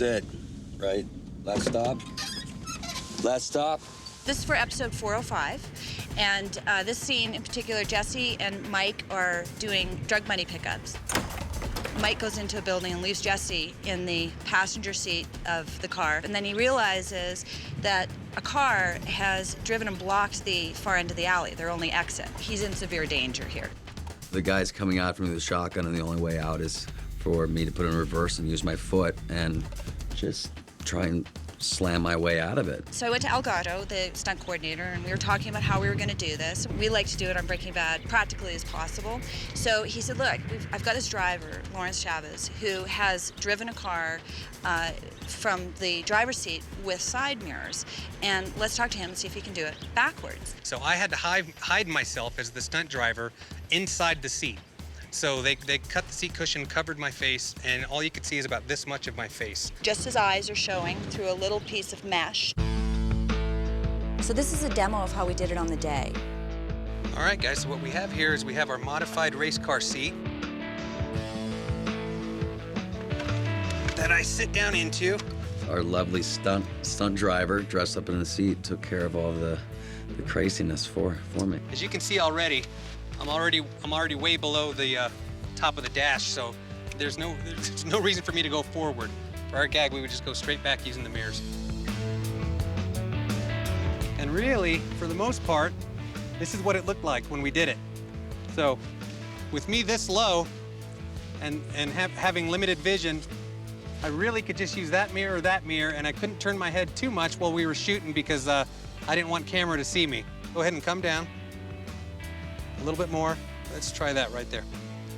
is it, right? Last stop? Last stop? This is for episode 405, and this scene in particular, Jesse and Mike are doing drug money pickups. Mike goes into a building and leaves Jesse in the passenger seat of the car, and then he realizes that a car has driven and blocked the far end of the alley, their only exit. He's in severe danger here. The guy's coming after me with a shotgun, and the only way out is for me to put in reverse and use my foot and just try and slam my way out of it. So I went to Elgato, the stunt coordinator, and we were talking about how we were going to do this. We like to do it on Breaking Bad practically as possible. So he said, look, I've got this driver, Lawrence Chavez, who has driven a car from the driver's seat with side mirrors, and let's talk to him and see if he can do it backwards. So I had to hide myself as the stunt driver inside the seat. So they cut the seat cushion, covered my face, and all you could see is about this much of my face. Just his eyes are showing through a little piece of mesh. So this is a demo of how we did it on the day. All right, guys, so what we have here is we have our modified race car seat that I sit down into. Our lovely stunt driver dressed up in the seat took care of all the craziness for me. As you can see already, I'm already way below the top of the dash, so there's no reason for me to go forward. For our gag, we would just go straight back using the mirrors. And really, for the most part, this is what it looked like when we did it. So, with me this low and having limited vision, I really could just use that mirror or that mirror, and I couldn't turn my head too much while we were shooting because I didn't want camera to see me. Go ahead and come down. A little bit more. Let's try that right there.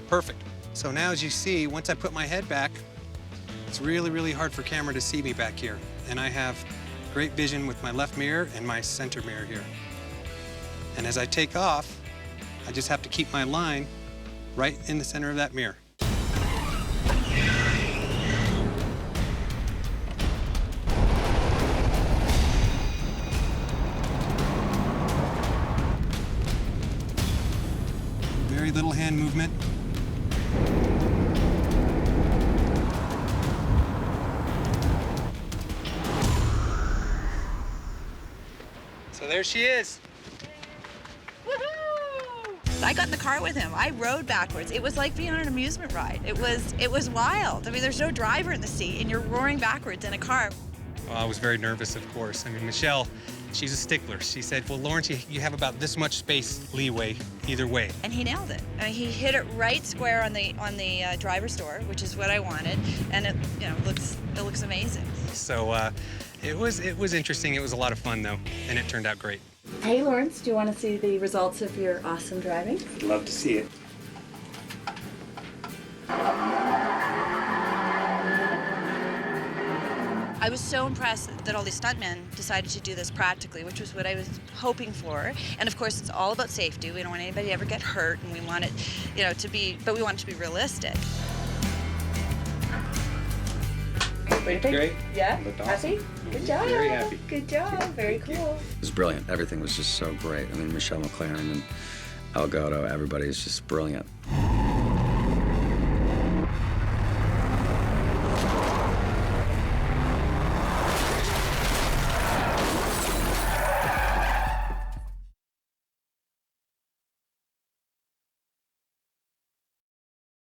Perfect. So now as you see, once I put my head back, it's really, really hard for camera to see me back here. And I have great vision with my left mirror and my center mirror here. And as I take off, I just have to keep my line right in the center of that mirror. Very little hand movement. So there she is. Woohoo! I got in the car with him. I rode backwards. It was like being on an amusement ride. It was wild. I mean, there's no driver in the seat, and you're roaring backwards in a car. Well, I was very nervous, of course. I mean, Michelle, she's a stickler. She said, well, Lawrence, you have about this much space leeway either way. And he nailed it. I mean, he hit it right square on the driver's door, which is what I wanted, and it looks amazing. So it was interesting. It was a lot of fun, though, and it turned out great. Hey, Lawrence, do you want to see the results of your awesome driving? I'd love to see it. I was so impressed that all these stuntmen decided to do this practically, which was what I was hoping for. And of course, it's all about safety. We don't want anybody to ever get hurt, and we want it, but we want it to be realistic. Great. Yeah? Awesome. Happy? Good job. Very happy. Good job. Very cool. It was brilliant. Everything was just so great. I mean, Michelle McLaren and Elgato, everybody is just brilliant.